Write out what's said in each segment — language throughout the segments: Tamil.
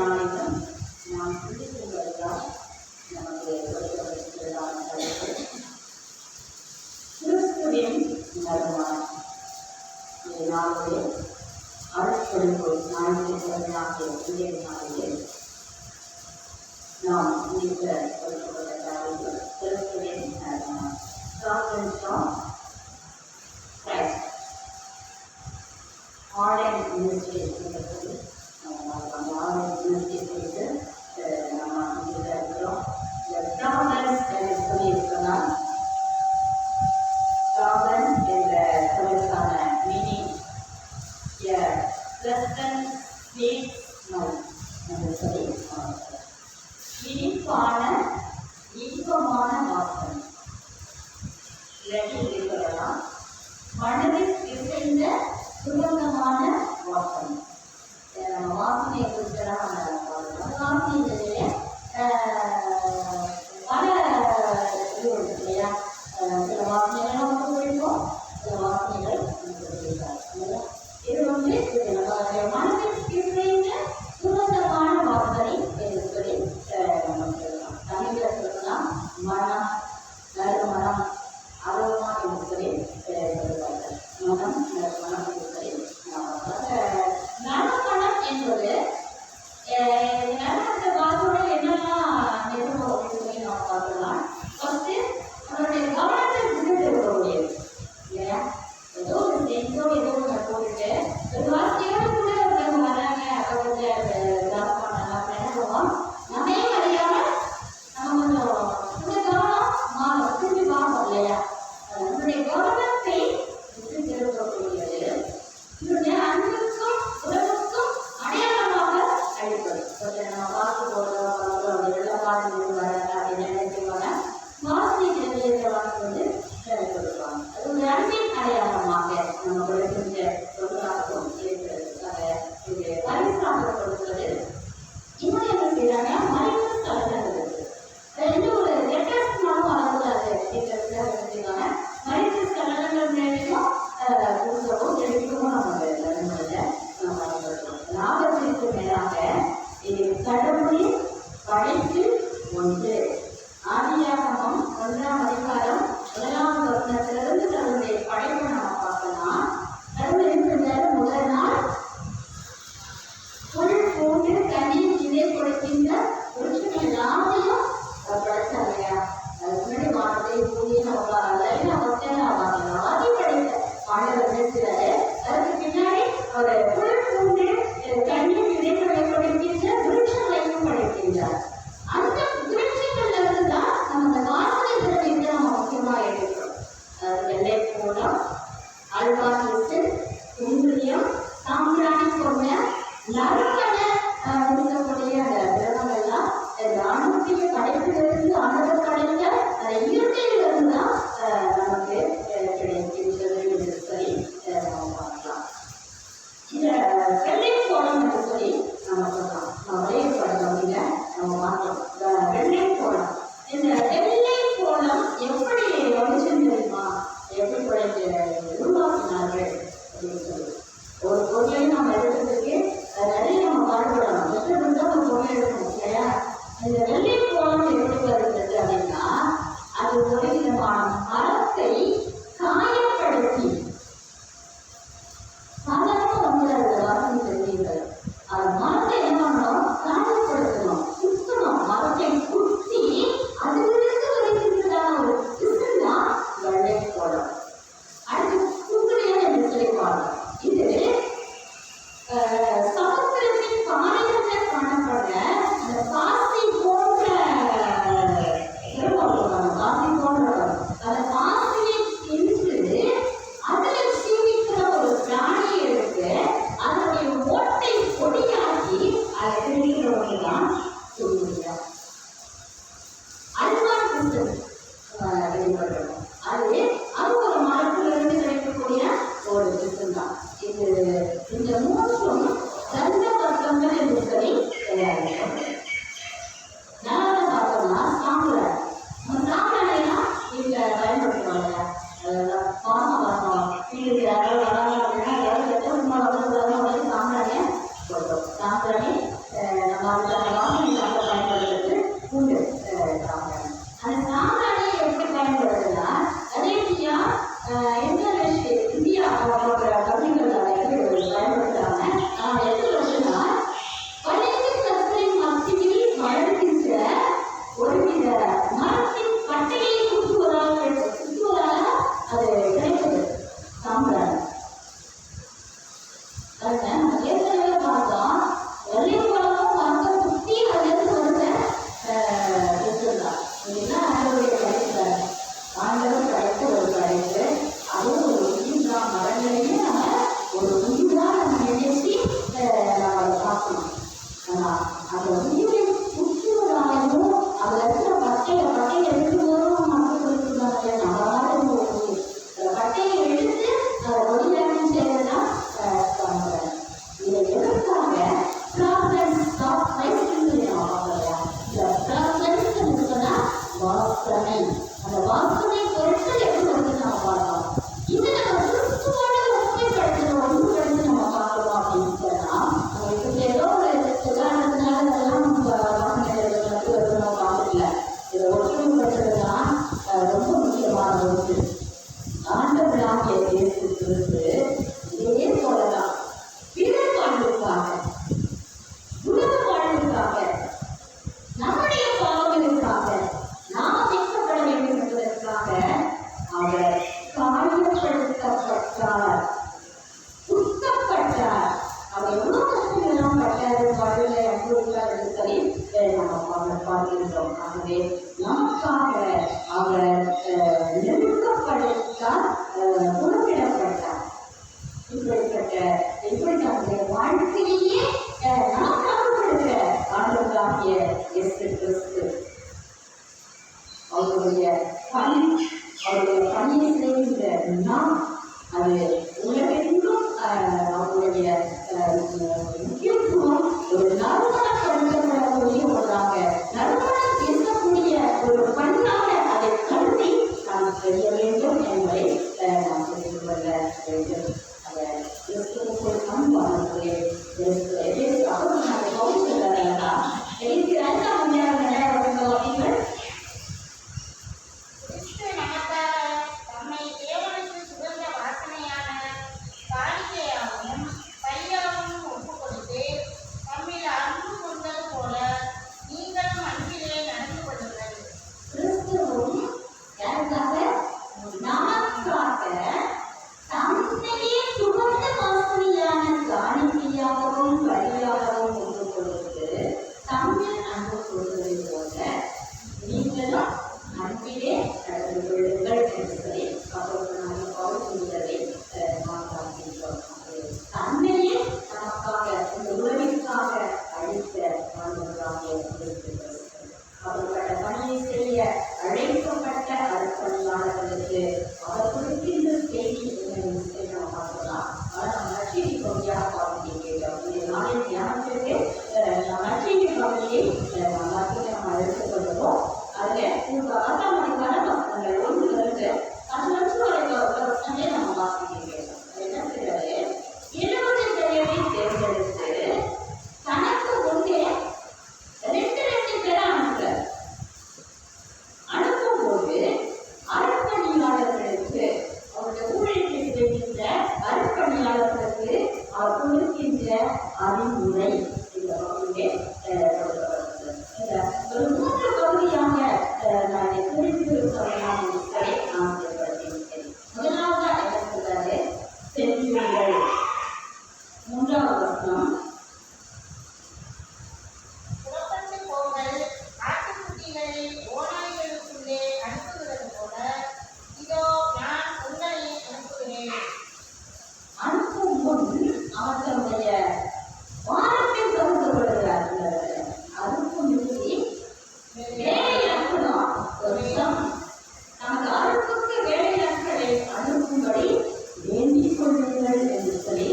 நாளிலும் நாம் சிந்திக்கும்படிதான் நமக்கு கொடுக்கப்பட்டிருக்கிறதான தலைப்பு கிறிஸ்துவின் நறுமணம். நாளிலே அருட்பொழிவு ஞாயிற்றுக்கிழமையாகிய இன்றைய நாளிலே நாம் சிந்திக்க கொடுக்கப்பட்ட தலைப்பு கிறிஸ்துவின் நறுமணம். ஆன்லைன் மினிஸ்ட்ரி என்பது அந்த ஆன்லைன் மினிஸ்ட்ரி குறித்து நம்ம இருக்கிறோம். இந்த ப்ராப்ளம்ஸ் என்று சொல்லியிருக்கலாம். ப்ராப்ளம் என்ற சொல்லுக்கான மீனிங் பிளசன்ட் ஸ்வீட் ஸ்மெல் என்று சொல்லி இனிப்பான இன்பமான வாசனை சொல்லலாம். மனதில் இசைந்த சுகந்தமான வாசனை. நம்ம வாசனையை குறித்தெல்லாம் வாசனைகளிலே பல இது இருக்கு இல்லையா? சில வாசனைகள் நமக்கு பிடிக்கும், சில வாசனைகள் நமக்கு பிடிக்காது. இது நம்ம மனதில் இசைந்த சுகந்தமான வாசனை என்று சொல்லி நம்ம சொல்லலாம். தமிழில் சொல்லலாம் மனம், நறுமணம், அரோமா என்று சொல்லி சொல்லுவார்கள். மனம், நறுமணம் என்று சொல்லி நறுமணம் என்பது நறுமணத்தை பார்த்தோட என்னெல்லாம் நிறுவனம் அப்படின்னு சொல்லி நம்ம பார்க்கலாம். ஃபர்ஸ்ட் நம்மளுடைய கவனத்தை விட்டுட்டு இருக்கக்கூடியது இல்லையா? ஏதோ ஒரு செஞ்சோ ஏதோ ஒன்று போட்டுட்டு ஒரு வார்த்தையோடு கூட ஒருத்தவங்க வராங்க, அதை கொஞ்சம் கிராஸ் பண்ணலாம் அப்படின்னு என்ன பண்ணுவோம், நம்மே அறியாம நம்ம கொஞ்சம் கவனம் மாறும், திரும்பி பார்ப்போம் இல்லையா? நம்மளுடைய கவனத்தை விட்டு திருப்பக்கூடியது இதனுடைய அன்புக்கும் உறவுக்கும் அடையாளமாக அளிப்பது. கொஞ்சம் நம்ம பார்த்து போடுறோம் அப்படி எல்லாம் பார்த்து வராங்க அப்படின்னு நினைச்சுவாங்க. வாசனை திரவியத்தை வாங்க கொடுப்பாங்க. அது ஒரு அன்பின் அடையாளமாக நம்ம கொடுக்கின்ற பொருளாகவும் இருக்கிறதுக்காக இது பரிசாக கொடுப்பது. இன்னும் என்ன செய்யறாங்க, மறைவு ஸ்தலங்கள் இருக்கு. எந்த ஒரு லெட்டர்ஸ்னாலும் வரக்கூடாது அப்படிங்கிறதுக்காக மறைவு ஸ்தலங்கள் மேலேயும் கொடுக்கவும் எடுக்கவும் நம்மளுடைய நம்ம பயன்படுத்துறோம். லாபத்திற்கு மேலாக இது கடவுளின் படைப்பு ஒன்று. ஆதியாகமம் 1ஆம் அதிகாரம் 1ஆம் வசனத்திலிருந்து தன்னுடைய படைப்பை நம்ம பார்க்கலாம். கடவுள் இருக்கிற முதல் நாள் புல் பூண்டு கனி இதை கொடுக்கின்ற விருட்சங்கள் எல்லாத்தையும் படைச்சாங்க இல்லையா? அதுக்கு முன்னாடி வானத்தை பூமியை நம்ம ஆதி படைத்த ஆண்டவர் இருக்கிறாரு. அதுக்கு பின்னாடி ஒரு புல் பூண்டு கனி இடைகளை கொடுக்கின்ற விருட்சங்களையும் படைக்கின்றார். அந்த விருட்சங்கள்ல இருந்து தான் நம்ம அந்த வாசனை திரவியத்தை நம்ம முக்கியமா எடுக்கிறோம். வெள்ளை பூனம், அல்வாசிசு, குங்குலியம், சாம்பிராணி போன்ற நறுமண இருக்கக்கூடிய அந்த திரவங்கள்லாம் ஆணுடைய படைப்பிலிருந்து ஆண்டவர் படைத்த அந்த இயற்கையிலிருந்து தான் நமக்கு கிடைக்கின்றது என்று சொல்லி நம்ம பார்க்கலாம். இந்த வெள்ளை கோலம் என்று சொல்லி நம்ம சொல்லலாம். வெள்ளை கோலம் அப்படிங்க நம்ம பார்க்கலாம். வெள்ளை கோலம், இந்த வெள்ளை கோலம் எப்படி வந்துச்சுன்னு தெரியுமா? எப்படி உருவாக்கினார்கள் அப்படின்னு சொல்லி ஒரு பொருளை நம்ம எடுக்கிறதுக்கு நிறைய நம்ம பாடுபடணும். கஷ்டப்பட்டு தான் ஒரு பொருளை எடுக்கணும் இல்லையா? இந்த வெள்ளை கோலம் எப்படி வருகிறது அப்படின்னா, அது ஒரு விதமான மரத்தை காயப்படுத்தி சாதாரண வந்து அதில் வாசனை தெரிவிங்கள். அது மரத்தை என்ன பண்ணணும், காயப்படுத்தணும், சுத்தணும். மரத்தை குத்தி அதிலிருந்து வருகின்றதான ஒரு சிஸ்டம் தான் வெள்ளை கோலம். அடுத்து குங்குலியம் என்று சொல்லிப்பாங்க. இது சமுத்திரத்தின் பாறைகளில் காணப்படுற அந்த பாசி போன்ற பாசி போன்ற அந்த பாசியை தின்று அதில் சீவிக்கிற ஒரு பிராணியை எடுத்து அதனுடைய ஓட்டை பொடியாக்கி அதை திரிகிறவங்க தான் சொல்லுங்க. அதுதான் வெளிப்படுறோம். அது ஒரு மரத்திலிருந்து கிடைக்கக்கூடிய ஒரு சிஸ்டம் தான். இந்த மூன்றும் தந்த பக்கங்கள் என்று சொல்லி தயாரிக்கும். நாலாவது பார்த்தோம்னா சாம்பிராணி. சாம்பிராணினா இங்க பயன்படுத்துவாங்க. பானம் வரணும், வீட்டுக்கு யாராவது வராங்க அப்படின்னா யாராவது சாம்பிராணியை போட்டோம். சாம்பிராணி நம்ம ஆனா அந்த உயிரை சுற்றுவதாகவும் அதுல இருக்கிற பட்டையை எடுக்கும்போதும் மக்கள் கொடுத்துருந்தாங்க நம்ம பட்டையை எடுத்து அதை ஒளியாக்கம் செய்யறதுதான் இதை எதற்காக வாசனை அந்த வாசனை பொருட்கள் எப்படி வந்து நம்ம பார்க்கலாம் இதை நம்ம கிறிஸ்துவோட ஒன்றுபடுத்தி நம்ம பார்க்கலாம் அப்படின்னு சொன்னா நம்ம ஏதோ ஒரு உதாரணத்தினால அதெல்லாம் நம்ம பார்க்கல இதை ஒற்றுமைப்படுத்துறதுதான் ரொம்ப முக்கியமான ஒன்று. ஆண்டவராகிய இயேசு கிறிஸ்து இதே போலதான் பிற வாழ்வுக்காக உலக வாழ்வுக்காக நம்முடைய பாவங்களுக்காக நாம் மீட்கப்பட வேண்டும் என்பதற்காக அவர் காயப்படுத்தப்பட்டார், குத்தப்பட்டார். அவர் எவ்வளவு கஷ்டங்களெல்லாம் பட்டாரு வாழ்வில் அனுபவித்தார் என்று சொல்லி நம்ம பார்க்கின்றோம். ஆகவே நமக்காக அவர் நெருக்கப்பட்டார், புறமிடப்பட்டார். இப்படிப்பட்ட வாழ்க்கையிலேயே நாம் நம்பப்படுகிற ஆண்டவராகிய இயேசு கிறிஸ்து அவருடைய பணியை செய்கின்ற நாம் அது உலகெங்கும் அவருடைய முக்கியத்துவம் ஒரு நறுமணப்படுத்தப்படக்கூடிய ஒன்றாக நறுமணம் இருக்கக்கூடிய ஒரு பணியாக அதை கருதி நாம் செய்ய வேண்டும் என்பதை நாம் தெரிந்து கொள்ள வேண்டும். கிறிஸ்துவுக்குள் அன்பானவர்களே, அவர்கள் நாங்கள் பகுதிகளா எழுதி 5ஆம் அதிகாரம் அவர்களோட பணியை செய்ய அழைக்கப்பட்ட அர்ப்பணியாளர்களுக்கு அவர் கொடுக்கின்ற செய்தி நம்ம பார்க்கலாம். நம்ம நற்செய்தி பகுதியாக பார்த்துட்டோம். இந்த நாளின் தியானத்திற்கு நற்செய்தி பகுதியை நம்ம எடுத்துக்கொள்வோம். அதில் 6ஆம் அதிகார வசனங்கள் 1 நம்ம வாசிக்கிறோம். என்ன செய்யறது? 70 பேரை தேர்ந்தெடுத்து தனக்கு முன்னே 2 பேரை அனுப்பும்போது அர்ப்பணியாளர்களுக்கு அவருடைய ஊழியத்தை செய்கின்ற அர்ப்பணியாளர்களுக்கு அவர் கொடுக்கின்ற அறிவுரை இந்த பகுதியிலே கொடுக்கப்பட்டது. ஒரு 3 பகுதியாக நான் குறிப்பிட்டு சொல்லலாம் என்பதை நான் ஏற்படுத்தியிருக்கிறேன். முதலாவதாக என்ன சொல்றாரு? செல்லுங்கள். 3ஆம் வசனம், அனுப்பும் முன் அவர்களுடைய வாரத்தை பகிர்ந்துகொள்கிறார்கள். அனுப்பும் வேலை அனுப்பணும். நமக்கு அனுப்புக்கு வேலை நாட்களை அனுப்பும்படி வேண்டிக் கொள்ளுங்கள் என்று சொல்லி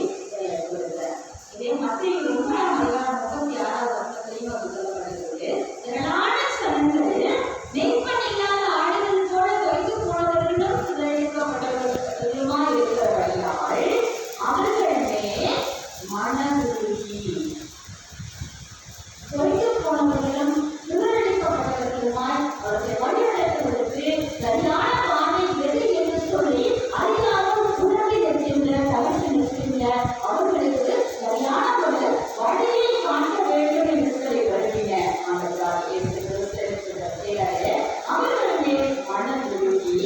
கொடுக்கிறார். இதே மத்திய 1ஆம் அதிகாரம் 36வது வசனத்திலையும் அது சொல்லப்படுகிறது. திரளான சனங்கள் மெய்ப்பனில்லாத ஆடுகள் போல வைத்து போனவர்களும் சிதறடிக்கப்பட்டவர்களுமா இருக்கிறபடியால் அவர்களே மனதுருகி வைத்து போனவர்களும் சிதறடிக்கப்பட்டவர்களுமாய் அவர்களை வழிநடத்துவதற்கு சரியான பாதை எது என்று சொல்லி அறியாமல் உணர்வை நிற்கின்ற தவிர்த்து நிற்கின்ற அவர்களுக்கு சரியான ஒரு வழியை காட்ட வேண்டும் என்று சொல்லி வருகிற அந்த அவர்களே மனதுருகி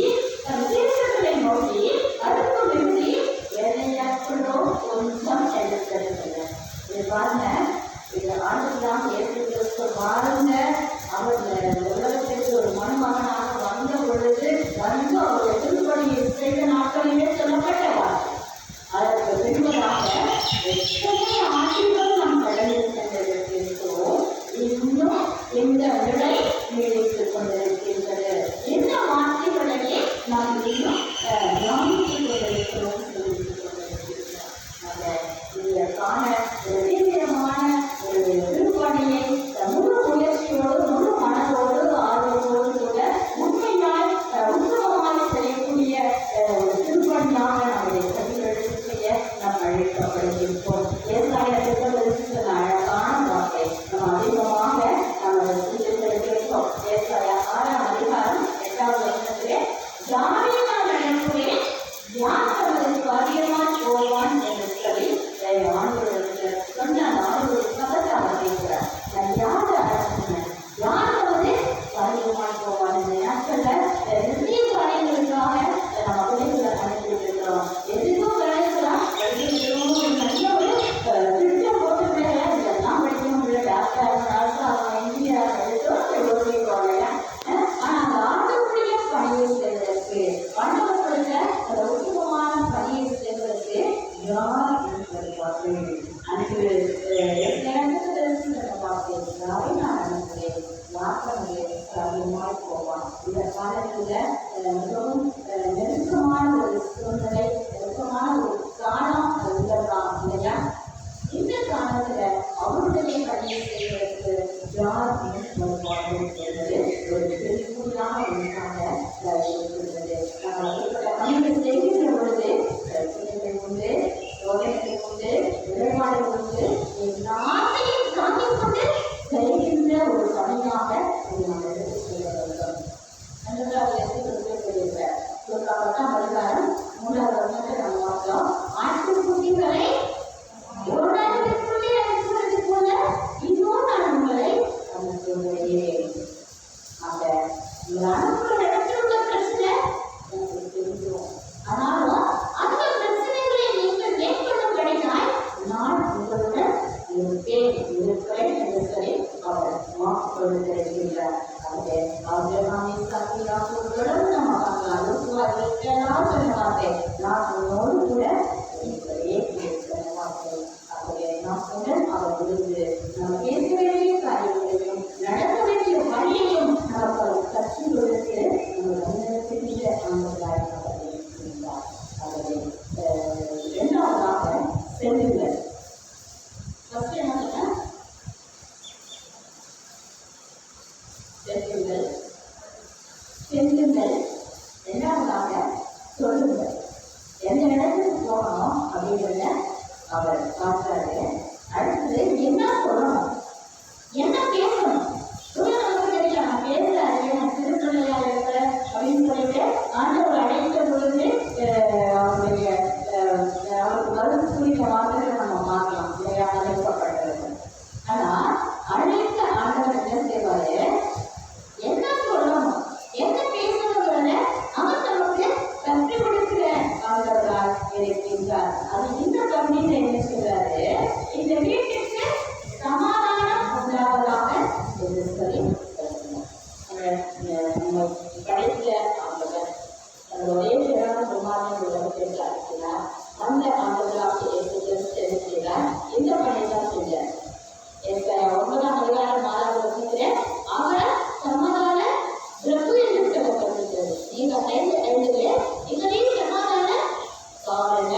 தன் சீர்களை நோக்கி அறுப்பு விரும்பி வேலையாட்களோ கொஞ்சம் எடுத்திருக்கிறார். இது பாருங்க, இது ஆண்டுதான் ஏற்று பாருங்க. அவர் உலகத்திற்கு ஒரு மணமகனாக வந்த பொழுது வந்து அவருடைய திருப்பணியை செய்த நாட்களிலே சொல்லப்பட்ட வார்த்தை. அதற்கு பின்பதாக எத்தனை ஆட்சிகள் நாம் கடந்து சென்றது வாழ்க்கையில மிகவும் நெருக்கமான ஒரு சூழ்நிலை, நெருக்கமான ஒரு காலம் உள்ளதான் இல்லையா? இந்த காலத்துல அவருடைய பணியை செய்வதற்கு யார் வருவார்கள் என்பது ஒரு பெருமையான ஒன்றாக இருக்கிறது. பணியை செய்கின்ற பொழுது பிரச்சனைகள் உண்டு, சோதனைகள் உண்டு, இடர்பாடுகள் உண்டு, எல்லாத்தையும் தாங்கிக் கொண்டு செய்கின்ற ஒரு பணியாக நாம் எடுத்துக் கொள்ள வேண்டும். அதிகாரம் 3வது வசனத்தை நாம் பார்த்தோம். ஆட்டுக்குட்டிகளை ஓராயிரத்துக்குள்ளே அனுப்புவது போல இன்னும் நான் உங்களை அனுப்புகிறேன். அந்த அனுப்புகிற இடத்தில் உள்ள பிரச்சனை எனக்கு தெரியும். ஆனாலும் அந்த பிரச்சனைகளை நீங்கள் மேற்கொள்ளும்படியாய் நான் உங்களுடன் இருக்கிறேன் என்று சொல்லி அவர் வாக்கு கொடுத்திருக்கின்றார். நான் உன்னோடு கூட அவர் விழுந்து நம்ம பேச வேண்டிய காரியங்களையும் நடக்க வேண்டிய வழியையும் நமக்கு கற்றுக் கொடுத்து நம்ம வழிநடத்துகின்ற ஆண்டவராய் அவர் இருக்கின்றார். அவரை 2வது செல்லுங்கள். ஃபர்ஸ்ட் என்ன சொன்ன? செல்லுங்கள். செல்லுங்கள். 2வதாக சொல்லுங்கள். எந்த இடத்துக்கு போகணும் அப்படின்றத அவர் பார்த்தாரு. அடுத்தது என்ன சொல்லணும், என்ன பேசணும். நமக்கு தெரியல, நான் பேசுறாரு, நான் திருக்குறளையா இருக்கிறேன் அப்படின்னு சொல்லிட்டு ஆண்டவர் அழைத்த பொழுது அவருடைய அவருக்கு மருந்து குறித்த வார்த்தைகளை நம்ம பார்க்கலாம் இல்லையா? அழைக்கப்பட்டது. ஆனா அழைத்த ஆண்டவர் என்ன செய்வாரு, என்ன சொல்லணும், என்ன பேசணுங்கிறத அவர் நமக்கு கற்றுக் கொடுக்கிற ஆண்டவராக இருக்கின்றார். அது இந்த பகுதியில் என்ன சொல்றாரு, இந்த வீட்டுக்கு சமாதானம் உண்டாவதாக என்று சொல்லி நம்ம கடைசியில ஆண்டவர் ஒரே சிறந்த குமாரன் உலகத்திற்கு அனுப்பினார். அந்த ஆண்டவராக இருக்கிறார். இந்த பணிதான் செஞ்சார். 9ஆம் அதிகாரம் 4வது வசனத்திலே அவர் சமாதான பிரபு என்று சொல்லப்பட்டிருக்கிறது. நீங்க 5:5 இதனை சமாதான காரண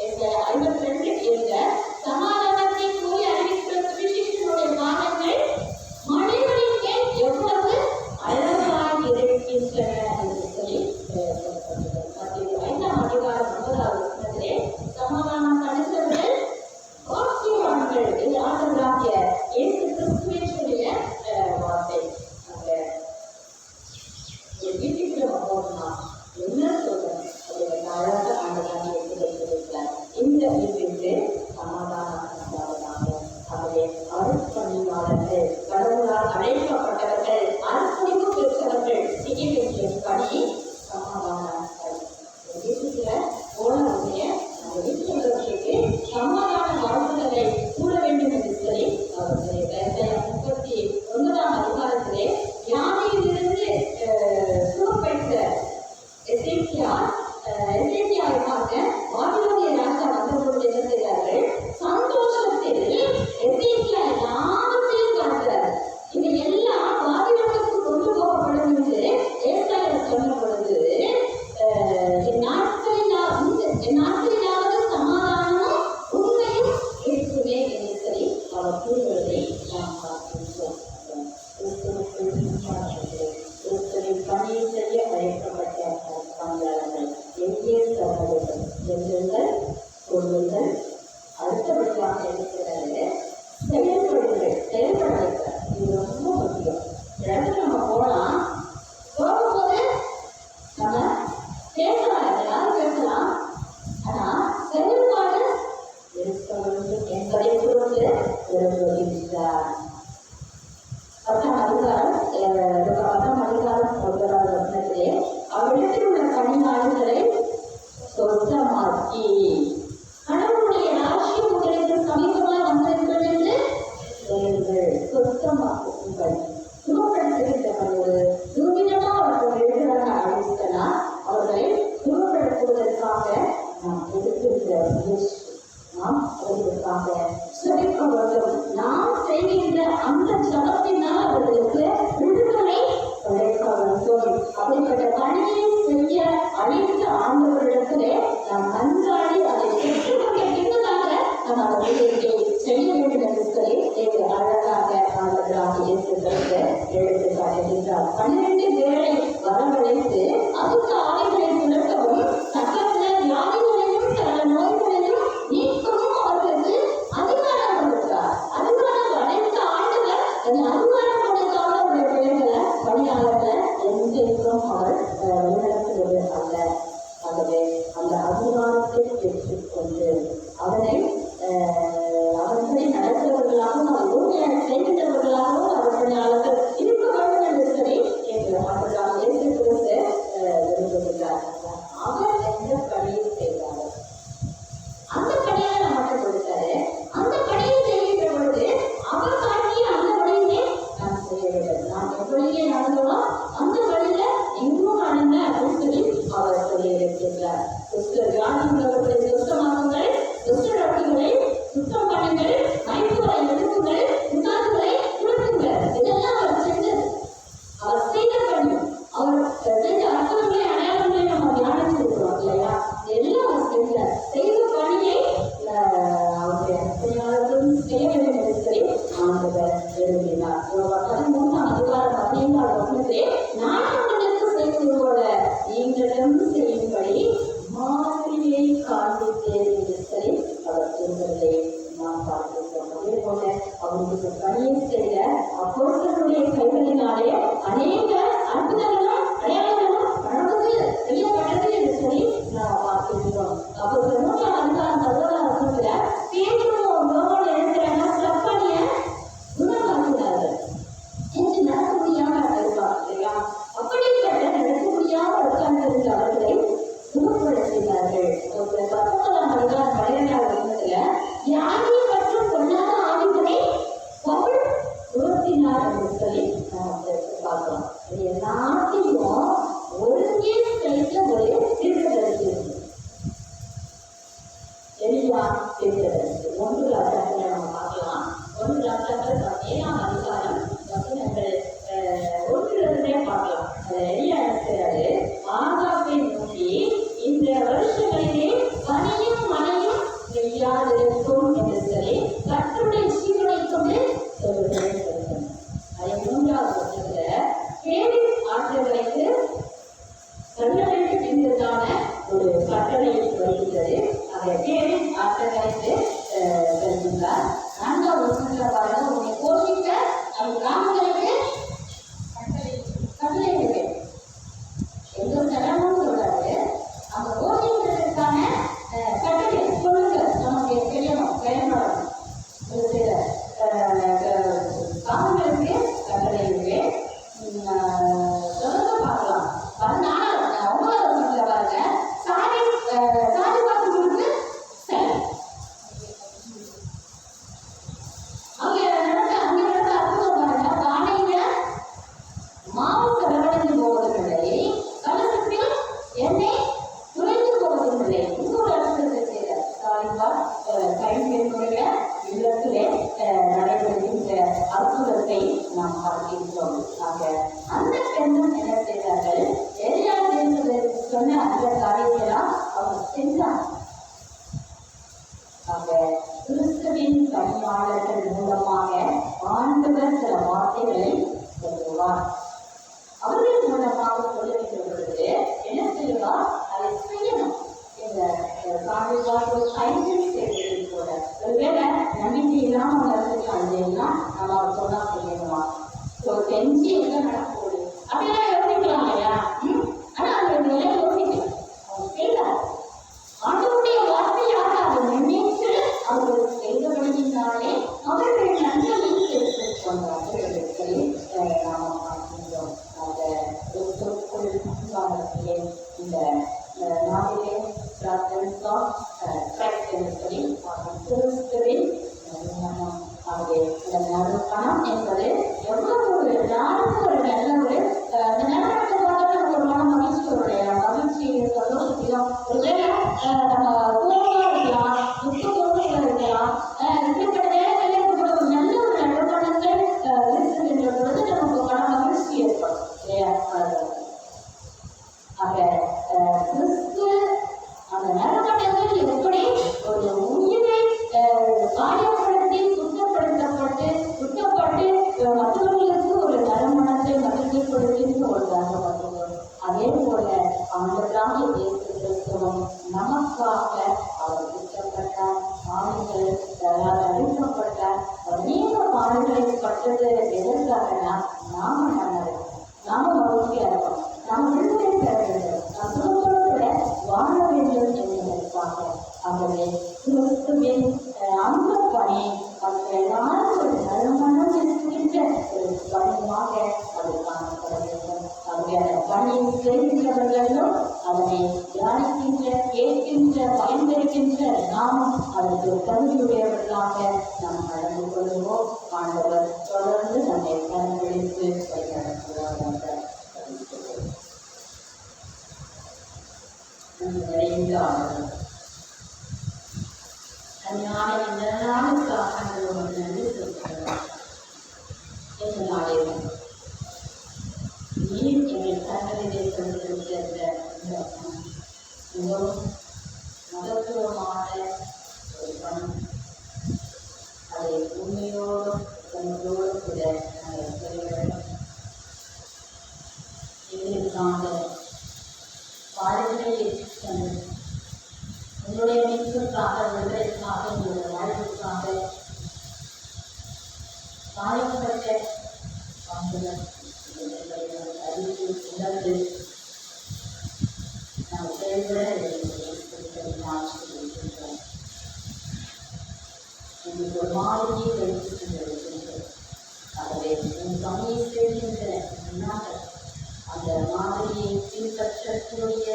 52 சமாதானத்தை கூறி அறிவிக்கிற சுவிசேஷனுடைய வாதங்கள் மனிதனின் மேல் எவ்வளவு அழகாக இருக்கின்றன என்று சொல்லி 5ஆம் அதிகாரம் 9வது வசனத்திலே சமாதானம் தடுத்தவர்கள் வாக்கியவான்கள் என்று ஆண்டவராகிய இயேசு கிறிஸ்துவினுடைய வார்த்தை. வீட்டுக்கு நம்ம போகணும்னா என்ன சொல்லணும் அப்படிங்கிற அழகாக ஆண்டவராக எடுத்துக்கிறார். இந்த வீட்டிற்கு சமாதானம் உண்டாவதாக. அவரே அருட்பணியாளர்கள், கடவுளால் அழைக்கப்பட்டவர்கள், அர்ப்பணிப்பு பெற்றவர்கள் செய்ய வேண்டிய பணி சமாதானம். வீட்டுல போனவங்க நம்ம வீட்டில் உள்ளவர்களுக்கு சமாதான வாழ்த்துதலை கூற வேண்டும் என்று சொல்லி அவருடைய 39ஆம் அதிகாரத்திலே யானையிலிருந்து சுகப்பெற்ற எசேக்கியாவை பார்க்க பாபிலோனிய ராஜா வந்தபோது என்ன செய்தார்கள், சந்தோஷத்தில் எசேக்கியா எல்லாவற்றையும் காட்டுறார். இது எல்லாம் பாபிலோனுக்கு கொண்டு போகப்படும் என்று ஏசாயா சொன்ன பொழுது என் நாட்களிலாவது சமாதானமும் உண்மையும் இருக்குமே என்று சொல்லி அவர் கூறுவதை நாம் பார்க்கின்றோம். கிறிஸ்துவின் பணியை செய்ய அழைக்கப்பட்ட பணியாளர்கள் எங்கே சகோதரர்கள் செல்லுங்கள், கொள்ளுங்கள். அடுத்தபடியாக இருக்கிறது செயல்படுங்கள். இது ரொம்ப முக்கியம். இடத்துல நம்ம போகலாம், போகும்போது நம்ம பேசலாம், எல்லாரும் பேசலாம். ஆனா செயல்பாடு இருக்க வேண்டும் என்பதை குறித்து விரும்புகின்றார். 10ஆம் அதிகாரம் 1வது வசனத்திலே அவரிடத்தில் உள்ள பணியாளர்களை சொந்தமாக்கி கடவுளுடைய ராஜ்யம் உங்களுக்கு சமீபமாக வந்திருக்கிறது என்று சொல்லுங்கள். சொந்தமாக்குங்கள். சுகப்படுத்துகின்றவர்கள் தூவிதமா அவர்கள் எழுதுறாங்க ஆரம்பித்தனா அவர்களை சுகப்படுத்துவதற்காக நாம் கொடுக்கின்ற நாம் அவர்களுக்காக சுவைக்க வேண்டும். நாம் செய்கின்ற அந்த ஜபத்தினால் அவர்களுக்கு விடுதலை கிடைக்க வேண்டும். அதை இயேசு கிறிஸ்து எடுத்து காட்டுகின்றார். 12 பேரை வரவழைத்து அதுக்கு ஆவிகளை துரத்தவும் சகல வியாதிகளையும் சகல நோய்களையும் நீக்கவும் அவர்களுக்கு அதிகாரம் கொடுத்தார். அதிகாரம் அடைந்த ஆண்டவர் அந்த அதிகாரம் கொடுக்காம அவருடைய பிள்ளைகளை பணியாளர்களை எங்கேயும் அவர் வழிநடத்துவது அல்ல. ஆகவே அந்த அதிகாரத்தை பெற்றுக்கொண்டு அவனை அவர்களை நடத்துவர்களாகவும் அவர் உண்மையாக செய்கின்றவர்களாகவும் அவர் பணியாளர்கள் இருக்க வேண்டும் என்று சொல்லி கேட்கிறார். இயேசு கிறிஸ்து விரும்புகிறார். அவர் எந்த பணியை செய்தார் அந்த பணியை நமக்கு கொடுத்தாரு. அந்த பணியை செய்கின்ற பொழுது அவர் காட்டிய அந்த வழியிலே நாம் செய்ய வேண்டும். நாம் எப்படியே நடந்தோம் அந்த வழியில எங்கும் நடந்த அப்படின்னு சொல்லி அவர் சொல்லி இருக்கிறார். வியாதிகளை சுத்தமாக்குங்கள், துஷ்டரட்சிகளை சுத்தம் பண்ணுங்கள், மயக்குகளை எழுப்புங்கள், முட்டாள்களை துரத்துங்கள். இதெல்லாம் அவர் செஞ்சது. அவர் செய்த பணி, அவர் செஞ்ச அற்புதங்களை அடையாளங்களை நம்ம தியானிச்சிருக்கிறோம் இல்லையா? எல்லாம் அவர் செஞ்சார். செய்த பணியை அவருடைய பணியாளர்களும் செய்ய வேண்டும் என்று சொல்லி ஆண்டவர் விரும்பினார். 13ஆம் அதிகாரம் 15ஆம் வசனத்திலே நாட்டங்களுக்கு செய்வது போல நீங்களும் செய்யும்படி மாதிரியை காண்பித்தேன் என்று சொல்லி அவர் சொல்வதை நாம் பார்க்கிறோம். அதே போல அவருக்கு பணியை செய்த அப்போஸ்தலருடைய கைகளினாலே அநேக அற்புதங்களும் அடையாளங்களும் நடந்தது செய்யப்பட்டது என்று சொல்லி நாம் பார்க்கிறோம். அப்போது 3ஆம் அதிகாரம் 11ஆம் வசனத்துல பேதுருவும் யோவானும் இருக்கிறாங்க, ஸ்தெப்பனியை குணமாக்கினார்கள் என்று நடக்க முடியாம இருப்பாங்க இல்லையா? அப்படிப்பட்ட நடக்க முடியாம உட்கார்ந்திருந்த அவர்களை குணப்படுத்தினார்கள். 19ஆம் அதிகாரம் 12ஆம் வசனத்துல வியாதி மற்றும் பொல்லாத ஆவிகளை பவுல் துரத்தினார் என்று சொல்லி நாம் பார்க்கிறோம். இது எல்லாத்தையும் ஒருங்கே செய்த ஒரு தீர்க்கதரிசி எலியா தீர்க்கதரிசி. 1 ராஜாக்களை நம்ம பார்க்கலாம். 1 ராஜாக்கள் 17ஆம் அதிகாரம் வசனங்கள் 1 பார்க்கலாம். எலியா இருக்கிறாரு. ஆகாபை நோக்கி இந்த வருஷங்களிலே பனியும் மழையும் பெய்யாதிருக்கும் என்று சொல்லி கர்த்தருடைய ஜீவனை கொண்டு சொல்லுகிறேன். 13ஆவது வசனத்துல கேரிஸ் ஆற்றல்களுக்கு கல்லறைக்கு பின்பதான ஒரு கட்டளை வருகிறது. அதை கேரிஸ் ஆற்றல்களுக்கு சொல்லுகிறார். 4ஆவது வசனத்துல பாருங்க, உன்னை போஷிக்க அது கிராமங்களுக்கு கட்டளை இருக்கு. எந்த தரமும் சொல்றாரு. அந்த போஷிக்கிறதுக்கான கட்டளை சொல்லுங்க நமக்கு தெரியணும், பயன்படணும். காவல்களுக்கு கட்டளை இருக்கு. தொடர்ந்து பார்க்கலாம். 9ஆவது வசனத்துல பாருங்க, சாதி பார்த்துகளுக்கு சரி அங்கே நடந்த அற்புதம் பாருங்க. காலையில மாவு செலவழிந்து போவதில்லை, கலசத்தில் எண்ணெய் குறைந்து போவதில்லை. இன்னொரு அற்புதத்தை செய்தார். காலைவார் கைப்பெண்ணுடைய இல்லத்திலே நடைபெறுகின்ற அற்புதத்தை நாம் பார்க்கின்றோம். ஆக அந்த பெண்ணும் என்ன செய்தார்கள்? எலியா சொன்ன அந்த காரியங்களாம் அவர் சென்றார். ஆக கிறிஸ்துவின் பணியாளர்கள் மூலமாக ஆண்டவர் சில வார்த்தைகளை சொல்லுவார். அவர்கள் மூலமாக சொல்லுகின்ற பொழுது என்ன செய்வார்? அதை செய்யணும். இந்த போல ஒருவேளை நம்பிக்கை இல்லாம இருக்கலாம் இல்லைன்னா நம்ம அவர் சொன்னா செய்யணுமா? செஞ்சு என்ன நடக்க போகுது அப்படிலாம் யோசிக்கலாம் இல்லையா? ஆனா அந்த நிலை யோசிக்கலாம். அவங்க செய்தார். ஆண்டவருடைய வார்த்தையாக அதை முன்னேற்று அவர்கள் செய்தபடியினாலே அவர்கள் நன்மையை எடுத்துக் கொண்டார்கள் என்று சொல்லி நாம பார்க்கின்றோம். இந்த நாளிலே பணம் என்பது எவ்வளவு ஒரு நாளுக்கு ஒரு நல்ல ஒரு அந்த நேரத்தை பார்த்து ஒரு மகிழ்ச்சி சந்தோஷத்திலும் ஒருவேளை நம்ம கோபமா இருக்கலாம், துக்கத்தோடு இருக்கலாம். இப்படிப்பட்ட நேரங்களில் ஒரு நல்ல ஒரு நடுப்பணங்கள் இருக்கின்ற பொழுது நமக்கு மன மகிழ்ச்சி ஏற்படும் இல்லையா? ஆக கிறிஸ்து அந்த நடுப்பணங்கள் எப்படி ஒரு உயிரை காயப்படுத்தி சுத்தப்பட்டு மற்றவர்கள் எதுக்காகனா நாம நல்லா இருக்கோம், நாம மகிழ்ச்சியா இருக்கோம், நாம் விடுதலை பெற வேண்டும், நாம் சுகத்தோடு வாழ வேண்டும் என்பதற்காக. ஆகவே கிறிஸ்துவின் அந்த பணி மற்ற எல்லாரும் ஒரு நறுமணம் இருக்கின்ற ஒரு பணியாக அது காணப்பட வேண்டும். ஆகவே அந்த பணியை செய்கின்றவர்களும் அதனை தியானிக்கின்ற, கேட்கின்ற, பயன்பெறுகின்ற நாமும் அதற்கு தகுதியுடையவர்களாக நாம் நடந்து கொள்வோம். ஆண்டவர் தொடர்ந்து நம்மை கண்களித்து வழிநடத்துவாராக. அஞ்ஞான இந்த நாளுக்காக நன்றி சொல்கிறோம். எங்களாலே நீர் எங்கள் கண்களிலே கொண்டிருக்கின்ற மிகவும் மகத்துவமான ஒரு பணம், அதை உண்மையோடு கண்களோடு கூட நாங்கள் சொல்ல வேண்டும். எங்களுக்காக பாடல்களை உங்களுடைய மீட்புக்காக, விடுதலைக்காக, உங்களுடைய வாழ்வுக்காக காயப்பட்ட அறிவு உணர்ந்து நாம் செயல்பட மாற்றிருக்கின்றோம். உங்களுக்கு ஒரு மாதிரியை வைத்துக் கொண்டிருக்கின்றோம். ஆகவே உன் பணியை செய்கின்ற அந்த மாதிரியை பின்பற்றக்கூடிய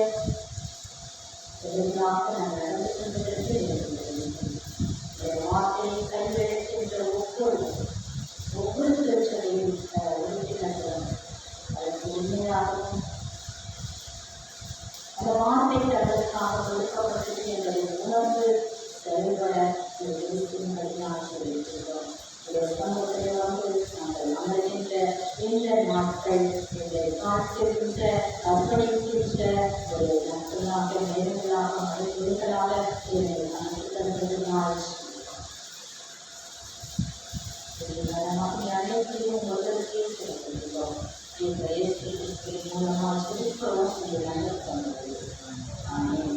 எதிராக நாம் நடந்து கொண்டிருக்கின்ற வார்த்தையை கைவிடுகின்ற ஒவ்வொரு பிரச்சனையும் உறுப்பினர்களும் அதற்கு உண்மையாகவும் அந்த வார்த்தை அதற்காக கொடுக்கப்பட்டது என்பதை உணர்ந்து செயல்பட நான் சொல்லியிருக்கிறோம். சமூகத்தில் வந்து நாங்கள் அமர்கின்ற இந்த நாட்கள் எங்களை பார்க்கின்ற, அர்ப்பணிக்கின்ற ஒரு நாட்களாக, நேரங்களாக, மனிதர்களாக எங்களை அமைத்தது நாள். அனைத்தையும் முதலுக்கே செலுத்துகிறோம். இந்த இயேசு கிறிஸ்துவின் மூலமாக திருப்பவும் நல்ல தந்தது. ஆமென்.